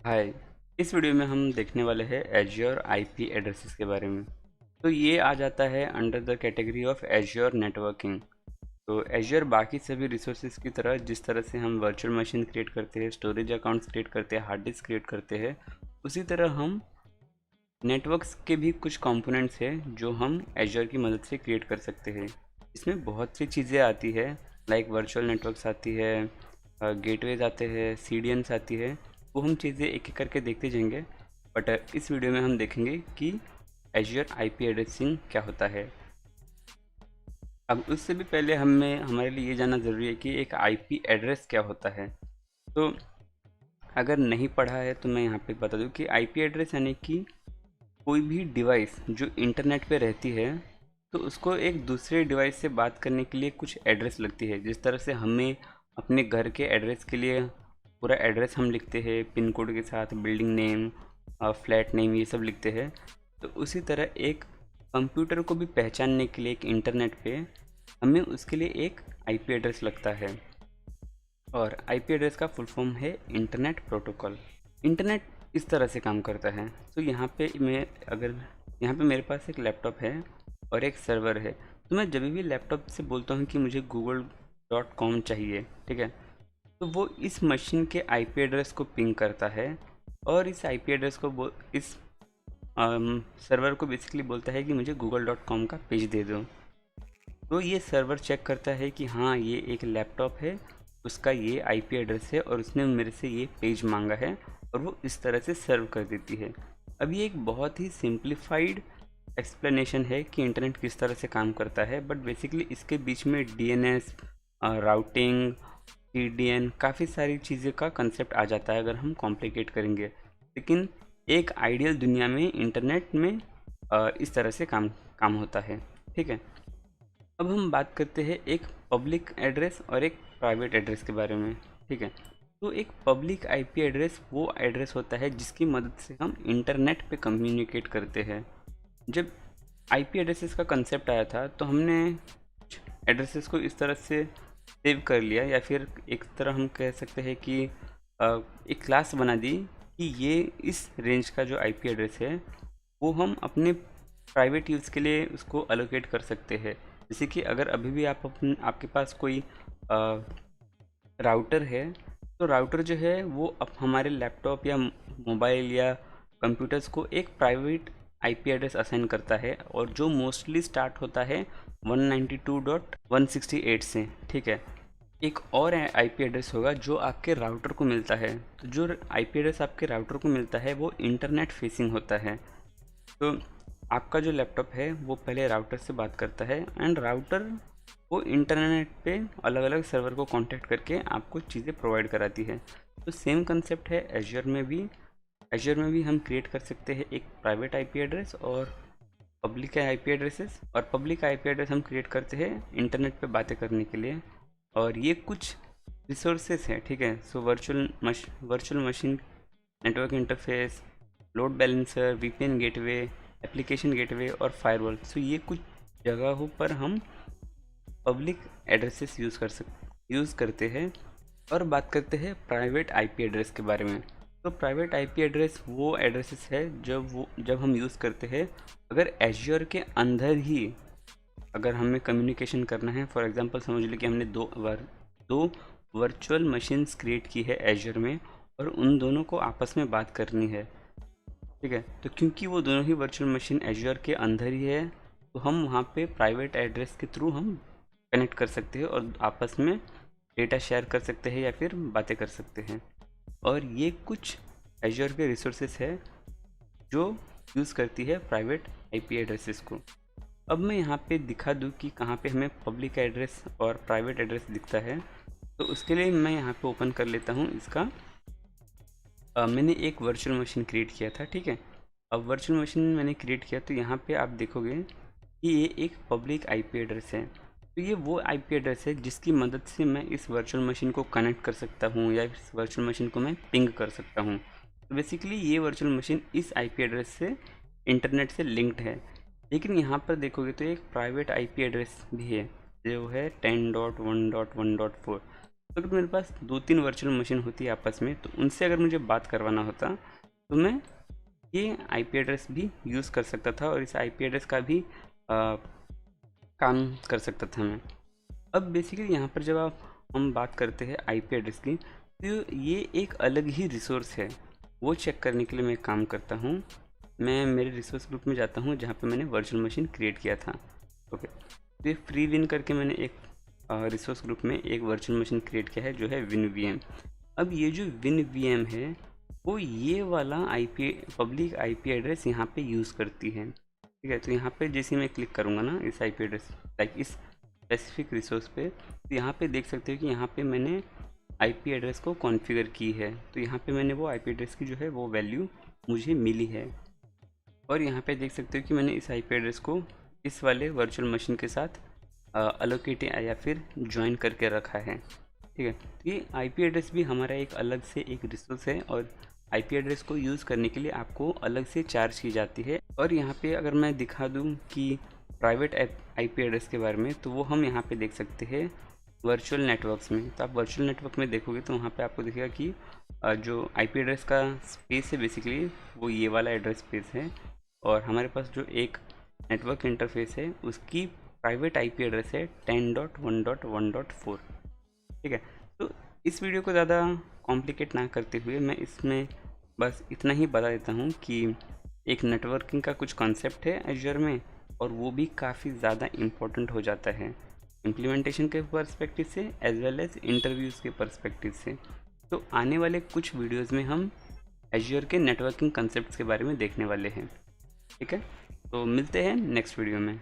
हाय। इस वीडियो में हम देखने वाले हैं एज्योर आईपी एड्रेसेस के बारे में। तो ये आ जाता है under the category of azure networking. तो एज्योर बाकी सभी रिसोर्सेज की तरह जिस तरह से हम वर्चुअल मशीन क्रिएट करते हैं, स्टोरेज अकाउंट्स क्रिएट करते हैं, हार्ड डिस्क क्रिएट करते हैं, उसी तरह हम नेटवर्क्स के भी कुछ कंपोनेंट्स हैं जो हम एज्योर की मदद से क्रिएट कर सकते हैं। इसमें बहुत सी चीज़ें आती है, लाइक वर्चुअल नेटवर्क्स आती है, गेटवेज आते हैं, सीडीएन्स आती है। वो हम चीज़ें एक एक करके देखते जाएंगे, बट इस वीडियो में हम देखेंगे कि एज्योर आईपी एड्रेसिंग क्या होता है। अब उससे भी पहले हमारे लिए ये जानना ज़रूरी है कि एक आईपी एड्रेस क्या होता है। तो अगर नहीं पढ़ा है तो मैं यहाँ पे बता दूँ कि आईपी एड्रेस यानी कि कोई भी डिवाइस जो इंटरनेट पे रहती है, तो उसको एक दूसरे डिवाइस से बात करने के लिए कुछ एड्रेस लगती है। जिस तरह से हमें अपने घर के एड्रेस के लिए पूरा एड्रेस हम लिखते हैं पिन कोड के साथ, बिल्डिंग नेम, फ्लैट नेम, ये सब लिखते हैं। तो उसी तरह एक कंप्यूटर को भी पहचानने के लिए एक इंटरनेट पे हमें उसके लिए एक आईपी एड्रेस लगता है। और आईपी एड्रेस का फुल फॉर्म है इंटरनेट प्रोटोकॉल। इंटरनेट इस तरह से काम करता है। तो यहाँ पे मेरे पास एक लैपटॉप है और एक सर्वर है। तो मैं जब भी लैपटॉप से बोलता हूँ कि मुझे google.com चाहिए, ठीक है, तो वो इस मशीन के आईपी एड्रेस को पिंग करता है और इस आईपी एड्रेस को इस सर्वर को बेसिकली बोलता है कि मुझे google.com का पेज दे दो। तो ये सर्वर चेक करता है कि हाँ, ये एक लैपटॉप है, उसका ये आईपी एड्रेस है और उसने मेरे से ये पेज मांगा है, और वो इस तरह से सर्व कर देती है। अब ये एक बहुत ही सिंप्लीफाइड एक्सप्लेनेशन है कि इंटरनेट किस तरह से काम करता है, बट बेसिकली इसके बीच में डीएनएस, राउटिंग, सीडीएन, काफ़ी सारी चीज़ें का कंसेप्ट आ जाता है अगर हम कॉम्प्लिकेट करेंगे। लेकिन एक आइडियल दुनिया में इंटरनेट में इस तरह से काम काम होता है, ठीक है। अब हम बात करते हैं एक पब्लिक एड्रेस और एक प्राइवेट एड्रेस के बारे में, ठीक है। तो एक पब्लिक आईपी एड्रेस वो एड्रेस होता है जिसकी मदद से हम इंटरनेट पे कम्युनिकेट करते हैं। जब आईपी एड्रेसेस का कंसेप्ट आया था तो हमने एड्रेसेस को इस तरह से सेव कर लिया, या फिर एक तरह हम कह सकते हैं कि एक क्लास बना दी कि ये इस रेंज का जो आईपी एड्रेस है वो हम अपने प्राइवेट यूज़ के लिए उसको अलोकेट कर सकते हैं। जैसे कि अगर अभी भी आपके पास कोई राउटर है, तो राउटर जो है वो अब हमारे लैपटॉप या मोबाइल या कंप्यूटर्स को एक प्राइवेट आईपी एड्रेस असाइन करता है, और जो मोस्टली स्टार्ट होता है 192.168 से, ठीक है। एक और आईपी एड्रेस होगा जो आपके राउटर को मिलता है। तो जो आईपी एड्रेस आपके राउटर को मिलता है वो इंटरनेट फेसिंग होता है। तो आपका जो लैपटॉप है वो पहले राउटर से बात करता है, एंड राउटर वो इंटरनेट पे अलग अलग सर्वर को कांटेक्ट करके आपको चीज़ें प्रोवाइड कराती है। तो सेम कंसेप्ट है एज्योर में भी। एज्योर में भी हम क्रिएट कर सकते हैं एक प्राइवेट आईपी एड्रेस और पब्लिक आईपी एड्रेसेस, और पब्लिक आईपी एड्रेस हम क्रिएट करते हैं इंटरनेट पे बातें करने के लिए। और ये कुछ रिसोर्सेस हैं, ठीक है। So virtual machine, network interface, load balancer, VPN gateway, application gateway और फायरवॉल। सो ये कुछ जगहों पर हम पब्लिक एड्रेसेस यूज़ करते हैं। और बात करते हैं प्राइवेट आईपी एड्रेस के बारे में। तो प्राइवेट आईपी एड्रेस वो एड्रेसेस है जब हम यूज़ करते हैं अगर एज्योर के अंदर ही अगर हमें कम्युनिकेशन करना है। फॉर एग्जांपल समझ लीजिए कि हमने दो वर्चुअल मशीन्स क्रिएट की है एज्योर में, और उन दोनों को आपस में बात करनी है, ठीक है। तो क्योंकि वो दोनों ही वर्चुअल मशीन एज्योर के अंदर ही है, तो हम वहाँ पे प्राइवेट एड्रेस के थ्रू हम कनेक्ट कर सकते हैं और आपस में डेटा शेयर कर सकते हैं या फिर बातें कर सकते हैं। और ये कुछ एज्योर के रिसोर्सेस है जो यूज़ करती है प्राइवेट आईपी एड्रेसेस को। अब मैं यहाँ पे दिखा दूँ कि कहाँ पे हमें पब्लिक एड्रेस और प्राइवेट एड्रेस दिखता है। तो उसके लिए मैं यहाँ पे ओपन कर लेता हूँ इसका। मैंने एक वर्चुअल मशीन क्रिएट किया था, ठीक है। अब वर्चुअल मशीन मैंने क्रिएट किया तो यहाँ पे आप देखोगे कि ये एक पब्लिक आईपी एड्रेस है। तो ये वो आईपी एड्रेस है जिसकी मदद से मैं इस वर्चुअल मशीन को कनेक्ट कर सकता हूँ या इस वर्चुअल मशीन को मैं पिंग कर सकता हूँ। तो बेसिकली ये वर्चुअल मशीन इस आईपी एड्रेस से इंटरनेट से लिंक्ड है। लेकिन यहाँ पर देखोगे तो एक प्राइवेट आईपी एड्रेस भी है जो है 10.1.1.4। तो अगर मेरे पास 2-3 वर्चुअल मशीन होती आपस में, तो उनसे अगर मुझे बात करवाना होता तो मैं ये आईपी एड्रेस भी यूज़ कर सकता था और इस आईपी एड्रेस का भी काम कर सकता था मैं। अब बेसिकली यहाँ पर जब हम बात करते हैं आईपी एड्रेस की, तो ये एक अलग ही रिसोर्स है। वो चेक करने के लिए मैं काम करता हूँ, मैं मेरे रिसोर्स ग्रुप में जाता हूँ जहाँ पे मैंने वर्चुअल मशीन क्रिएट किया था। ओके, तो ये फ्री विन करके मैंने एक रिसोर्स ग्रुप में एक वर्चुअल मशीन क्रिएट किया है जो है WinVM। अब ये जो WinVM है वो ये वाला आईपी पब्लिक आईपी एड्रेस यहाँ पे यूज़ करती है। ठीक है, तो यहाँ पे जैसे मैं क्लिक करूँगा ना इस आईपी एड्रेस लाइक इस स्पेसिफिक रिसोर्स पे, तो यहाँ पे देख सकते हो कि यहाँ पे मैंने आईपी एड्रेस को कॉन्फ़िगर की है। तो यहाँ पे मैंने वो आईपी एड्रेस की जो है वो वैल्यू मुझे मिली है और यहाँ पे देख सकते हो कि मैंने इस आईपी एड्रेस को इस वाले वर्चुअल मशीन के साथ अलोकेट या फिर ज्वाइन करके रखा है। ठीक है, तो ये आईपी एड्रेस भी हमारा एक अलग से एक रिसोर्स है और आईपी एड्रेस को यूज़ करने के लिए आपको अलग से चार्ज की जाती है। और यहाँ पे अगर मैं दिखा दूँ कि प्राइवेट आईपी एड्रेस के बारे में, तो वो हम यहाँ पे देख सकते हैं वर्चुअल नेटवर्क्स में। तो आप वर्चुअल नेटवर्क में देखोगे तो वहाँ पे आपको दिखेगा कि जो आईपी एड्रेस का स्पेस है बेसिकली वो ये वाला एड्रेस स्पेस है और हमारे पास जो एक नेटवर्क इंटरफेस है उसकी प्राइवेट आईपी एड्रेस है 10.1.1.4। ठीक है, तो इस वीडियो को ज़्यादा कॉम्प्लिकेट ना करते हुए मैं इसमें बस इतना ही बता देता हूँ कि एक नेटवर्किंग का कुछ कॉन्सेप्ट है एजर में और वो भी काफ़ी ज़्यादा इम्पोर्टेंट हो जाता है इम्प्लीमेंटेशन के पर्सपेक्टिव से एज वेल एज इंटरव्यूज़ के पर्सपेक्टिव से। तो आने वाले कुछ वीडियोज़ में हम एजर के नेटवर्किंग कॉन्सेप्ट्स के बारे में देखने वाले हैं। ठीक है, तो मिलते हैं नेक्स्ट वीडियो में।